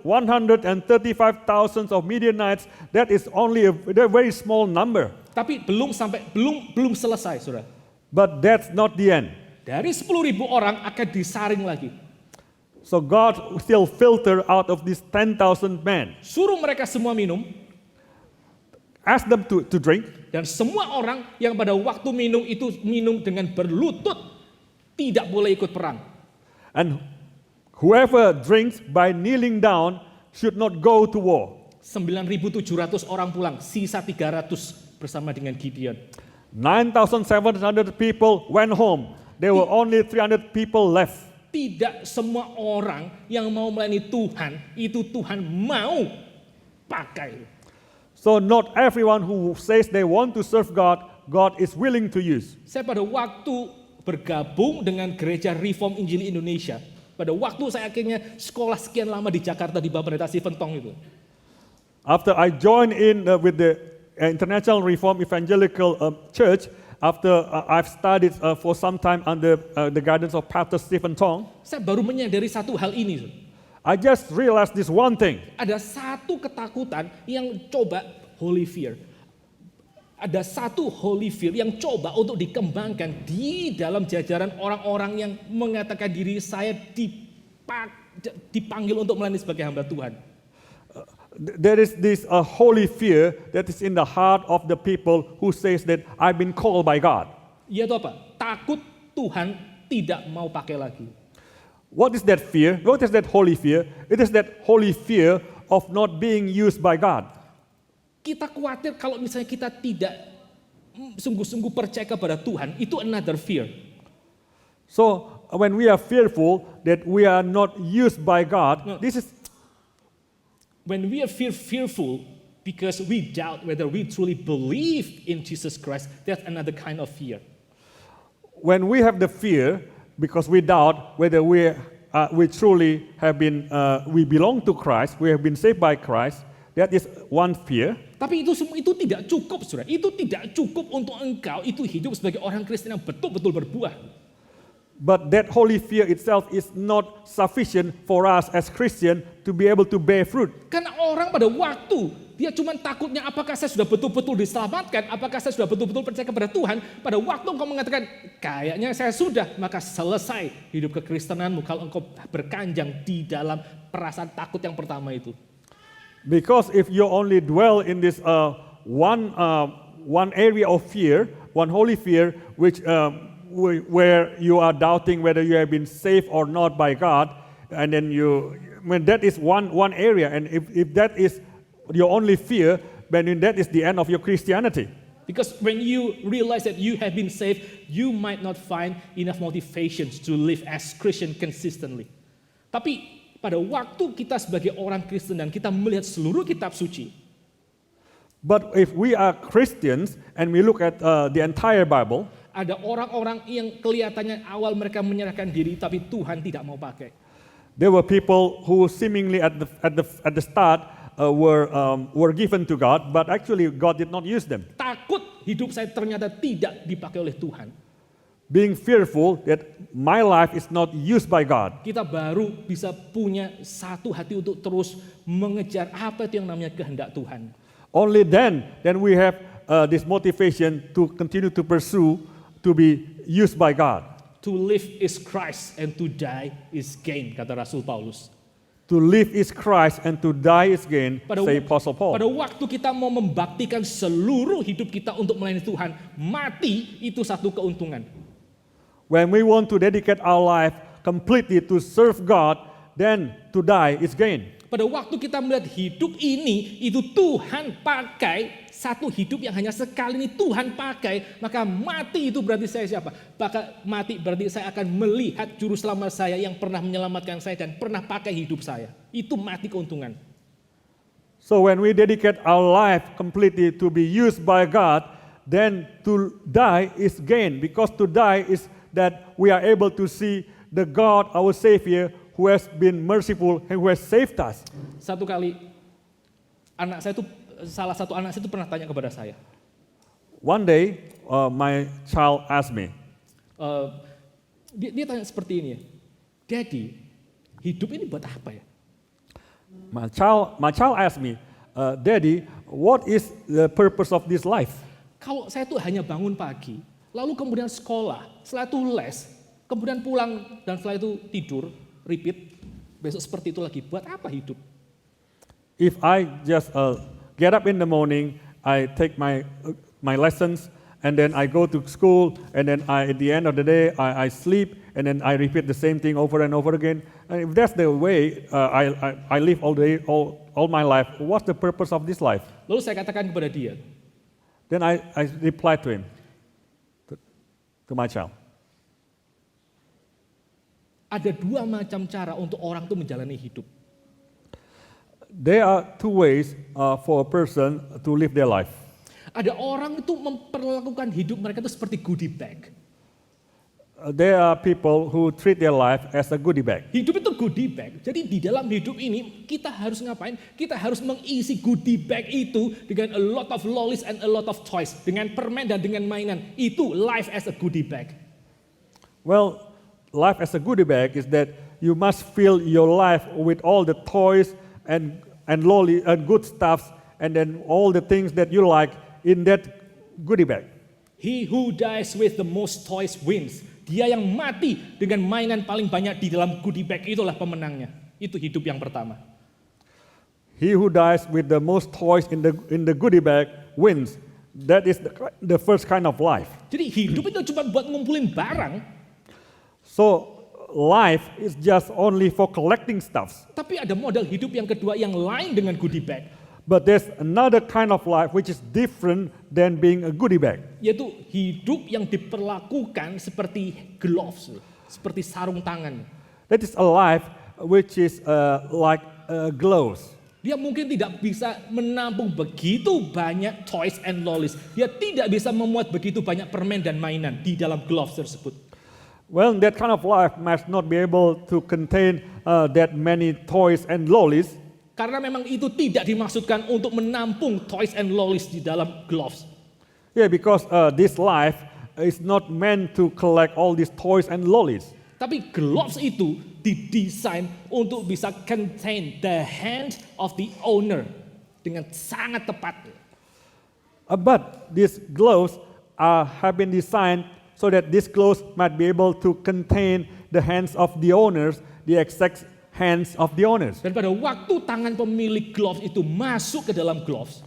of Midianites, that is only a very small number. Tapi belum selesai, Saudara. But that's not the end. Dari 10.000 orang akan disaring lagi. So God still filter out of these 10,000 men. Suruh mereka semua minum. Ask them to drink. Dan semua orang yang pada waktu minum itu minum dengan berlutut. Tidak boleh ikut perang. And whoever drinks by kneeling down should not go to war. 9.700 orang pulang, sisa 300 bersama dengan Gideon. 9,700 people went home. There were only 300 people left. Tidak semua orang yang mau melayani Tuhan, itu Tuhan mau pakai. So not everyone who says they want to serve God, God is willing to use. Saya pada waktu bergabung dengan Gereja Reform Injili Indonesia, pada waktu saya akhirnya sekolah sekian lama di Jakarta di bawah pendeta Stephen Tong itu. After I joined in with the International Reform Evangelical Church, after I've studied for some time under the guidance of Pastor Stephen Tong, saya baru menyadari satu hal ini. I just realized this one thing. Ada satu ketakutan yang coba holy fear. Ada satu holy fear yang coba untuk dikembangkan di dalam jajaran orang-orang yang mengatakan diri saya dipanggil untuk melayani sebagai hamba Tuhan. There is this holy fear that is in the heart of the people who says that I've been called by God. Yaitu apa? Takut Tuhan tidak mau pakai lagi. What is that fear? What is that holy fear? It is that holy fear of not being used by God. Kita khawatir kalau misalnya kita tidak sungguh-sungguh percaya kepada Tuhan, itu another fear. So when we are fearful that we are not used by God, this is when we are fearful because we doubt whether we truly believe in Jesus Christ, that's another kind of fear. When we have the fear because we doubt whether we truly have been, we belong to Christ, we have been saved by Christ, that is one fear. Tapi itu tidak cukup, Saudara. Itu tidak cukup untuk engkau itu hidup sebagai orang Kristen yang betul-betul berbuah. But that holy fear itself is not sufficient for us as Christian to be able to bear fruit. Karena orang pada waktu dia cuma takutnya apakah saya sudah betul-betul diselamatkan, apakah saya sudah betul-betul percaya kepada Tuhan. Pada waktu engkau mengatakan kayaknya saya sudah, maka selesai hidup kekristenanmu kalau engkau berkanjang di dalam perasaan takut yang pertama itu. Because if you only dwell in this one area of fear, one holy fear, which where you are doubting whether you have been saved or not by God, and then when that is one area, and if that is your only fear, then that is the end of your Christianity. Because when you realize that you have been saved, you might not find enough motivations to live as Christian consistently. Tapi pada waktu kita sebagai orang Kristen dan kita melihat seluruh kitab suci, but if we are Christians and we look at the entire Bible, ada orang-orang yang kelihatannya awal mereka menyerahkan diri, tapi Tuhan tidak mau pakai. There were people who seemingly at the start were given to God, but actually God did not use them. Takut hidup saya ternyata tidak dipakai oleh Tuhan. Being fearful that my life is not used by God. Kita baru bisa punya satu hati untuk terus mengejar apa itu yang namanya kehendak Tuhan. Only then we have this motivation to continue to pursue to be used by God. To live is Christ and to die is gain, kata Rasul Paulus. To live is Christ and to die is gain, say Apostle Paul. Pada waktu kita mau membaktikan seluruh hidup kita untuk melayani Tuhan, mati itu satu keuntungan. When we want to dedicate our life completely to serve God, then to die is gain. Pada waktu kita melihat hidup ini, itu Tuhan pakai, satu hidup yang hanya sekali ini Tuhan pakai, maka mati itu berarti saya siapa? Maka mati berarti saya akan melihat juru selamat saya yang pernah menyelamatkan saya dan pernah pakai hidup saya. Itu mati keuntungan. So when we dedicate our life completely to be used by God, then to die is gain, because to die is that we are able to see the God, our Savior, who has been merciful and who has saved us. Satu kali salah satu anak saya itu pernah tanya kepada saya. One day, my child asked me, Dia tanya seperti ini ya, Daddy, hidup ini buat apa ya? my child asked me, Daddy, what is the purpose of this life? Kalau saya tuh hanya bangun pagi, lalu kemudian sekolah, setelah itu les, kemudian pulang dan setelah itu tidur, repeat, besok seperti itu lagi. Buat apa hidup? If I just get up in the morning, I take my lessons, and then I go to school, and then at the end of the day, I sleep, and then I repeat the same thing over and over again. And if that's the way I live all my life, what's the purpose of this life? Lalu saya katakan kepada dia, Then I replied to him, to my child. ada dua macam cara untuk orang itu menjalani hidup. There are two ways for a person to live their life. Ada orang itu memperlakukan hidup mereka itu seperti goodie bag. There are people who treat their life as a goodie bag. Hidup itu goodie bag. Jadi di dalam hidup ini kita harus ngapain? Kita harus mengisi goodie bag itu dengan a lot of lollies and a lot of toys. Dengan permen dan dengan mainan. Itu life as a goodie bag. Well, life as a goodie bag is that you must fill your life with all the toys and lolly and good stuffs, and then all the things that you like in that goodie bag. He who dies with the most toys wins. Dia yang mati dengan mainan paling banyak di dalam goodie bag itulah pemenangnya. Itu hidup yang pertama. He who dies with the most toys in the goodie bag wins. That is the first kind of life. Jadi hidup itu cuma buat ngumpulin barang, So life is just only for collecting stuffs. tapi ada model hidup yang kedua yang lain dengan goodie bag. But there's another kind of life which is different than being a goodie bag. Yaitu hidup yang diperlakukan seperti gloves, seperti sarung tangan. That is a life which is like gloves. Dia mungkin tidak bisa menampung begitu banyak toys and lollies. Dia tidak bisa memuat begitu banyak permen dan mainan di dalam gloves tersebut. Well, that kind of life must not be able to contain that many toys and lollies. Karena memang itu tidak dimaksudkan untuk menampung toys and lollies di dalam gloves. Yeah, because this life is not meant to collect all these toys and lollies. Tapi gloves itu didesain untuk bisa contain the hand of the owner dengan sangat tepat. But these gloves have been designed so that these gloves might be able to contain the hands of the owners, the exact hands of the owners. Dan pada waktu tangan pemilik gloves itu masuk ke dalam gloves,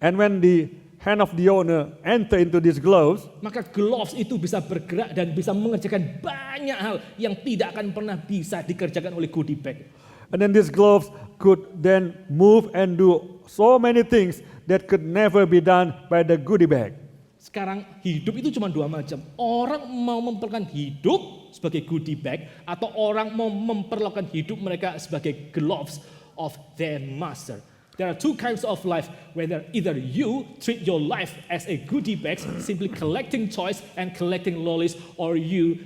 And when the hand of the owner enter into these gloves, maka gloves itu bisa bergerak dan bisa mengerjakan banyak hal yang tidak akan pernah bisa dikerjakan oleh goodie bag. and then these gloves could then move and do so many things that could never be done by the goodie bag. Sekarang hidup itu cuma dua macam. Orang mau memperlakukan hidup sebagai goodie bag atau orang mau memperlakukan hidup mereka sebagai gloves of their master. There are two kinds of life, whether either you treat your life as a goodie bag, simply collecting toys and collecting lollies, or you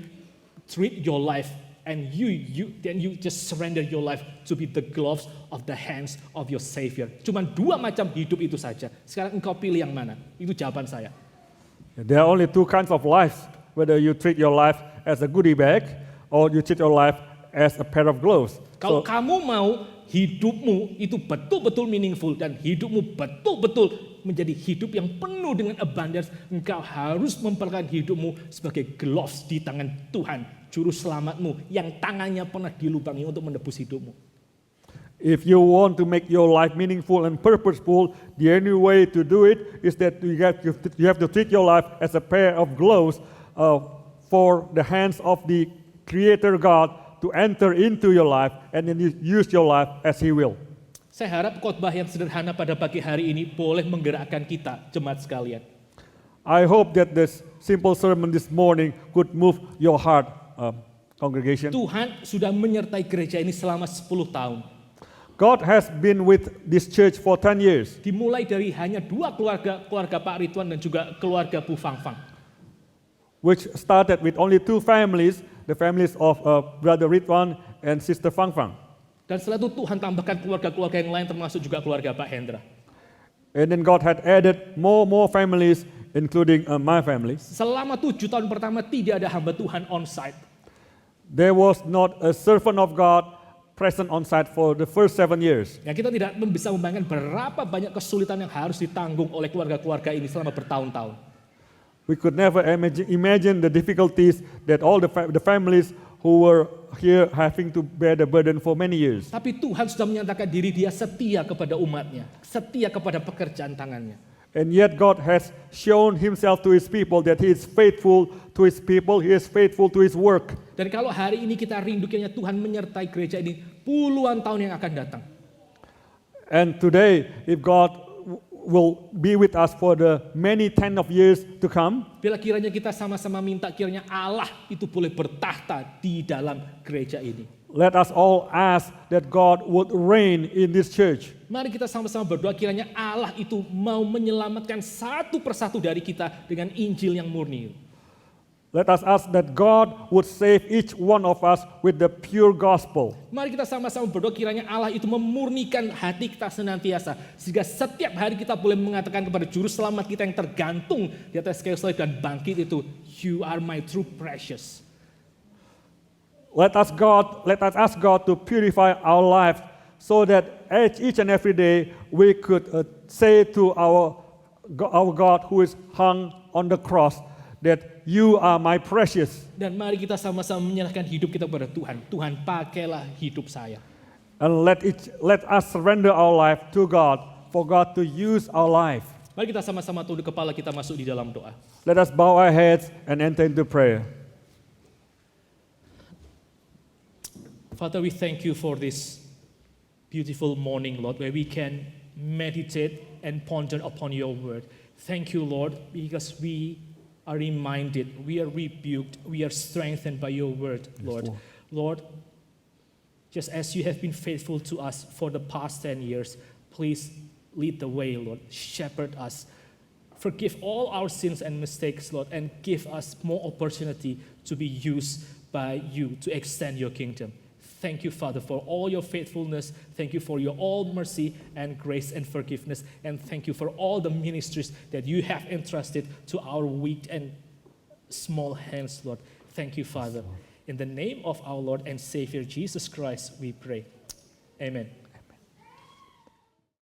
treat your life and then you just surrender your life to be the gloves of the hands of your Savior. Cuma dua macam hidup itu saja. Sekarang engkau pilih yang mana? Itu jawaban saya. There are only two kinds of lives, whether you treat your life as a goodie bag or you treat your life as a pair of gloves. Kalau So, kamu mau hidupmu itu betul-betul meaningful dan hidupmu betul-betul menjadi hidup yang penuh dengan abundance, engkau harus memperlakukan hidupmu sebagai gloves di tangan Tuhan, juru selamatmu yang tangannya pernah dilubangi untuk menebus hidupmu. if you want to make your life meaningful and purposeful, the only way to do it is that you have to treat your life as a pair of gloves for the hands of the Creator God to enter into your life and then use your life as He will. Saya harap khotbah yang sederhana pada pagi hari ini boleh menggerakkan kita, jemaat sekalian. I hope that this simple sermon this morning could move your heart, congregation. Tuhan sudah menyertai gereja ini selama 10 tahun. God has been with this church for 10 years. Dimulai dari hanya 2 keluarga Pak Ridwan dan juga keluarga Bu Fangfang. Which started with only 2 families, the families of Brother Ridwan and Sister Fang Fang. Dan setelah itu Tuhan tambahkan keluarga-keluarga yang lain termasuk juga keluarga Pak Hendra. And then God had added more families, including my family. Selama 7 tahun pertama tidak ada hamba Tuhan on site. There was not a servant of God present on site for the first 7 years. Ya, kita tidak bisa membayangkan berapa banyak kesulitan yang harus ditanggung oleh keluarga-keluarga ini selama bertahun-tahun. We could never imagine the difficulties that all the families who were here having to bear the burden for many years. Tapi Tuhan sudah menyatakan diri Dia setia kepada umatnya, setia kepada pekerjaan tangannya. And yet God has shown Himself to His people that He is faithful to His people, He is faithful to His work. Dan kalau hari ini kita rindu kiranya Tuhan menyertai gereja ini puluhan tahun yang akan datang. And today, if God will be with us for the many 10 of years to come, Bila kiranya kita sama-sama minta kiranya Allah itu boleh bertahta di dalam gereja ini. let us all ask that God would reign in this church. Mari kita sama-sama berdoa kiranya Allah itu mau menyelamatkan satu persatu dari kita dengan Injil yang murni. Let us ask that God would save each one of us with the pure gospel. Mari kita sama-sama berdoa kiranya Allah itu memurnikan hati kita senantiasa. Sehingga setiap hari kita boleh mengatakan kepada juru selamat kita yang tergantung di atas kayu salib dan bangkit itu, You are my true precious. Let us ask God to purify our lives so that each and every day we could say to our God who is hung on the cross that you are my precious. Dan mari kita sama-sama menyerahkan hidup kita kepada Tuhan. Tuhan, pakailah hidup saya. And let us surrender our life to God for God to use our life. Mari kita sama-sama tunduk kepala kita masuk di dalam doa. Let us bow our heads and enter into prayer. Father, we thank you for this beautiful morning, Lord, where we can meditate and ponder upon your word. Thank you, Lord, because we are reminded, we are rebuked, we are strengthened by your word, Lord. Lord, just as you have been faithful to us for the past 10 years, please lead the way, Lord. Shepherd us. Forgive all our sins and mistakes, Lord, and give us more opportunity to be used by you to extend your kingdom. Thank you, Father, for all your faithfulness. Thank you for your all mercy and grace and forgiveness. And thank you for all the ministries that you have entrusted to our weak and small hands, Lord. Thank you, Father. In the name of our Lord and Savior, Jesus Christ, we pray. Amen.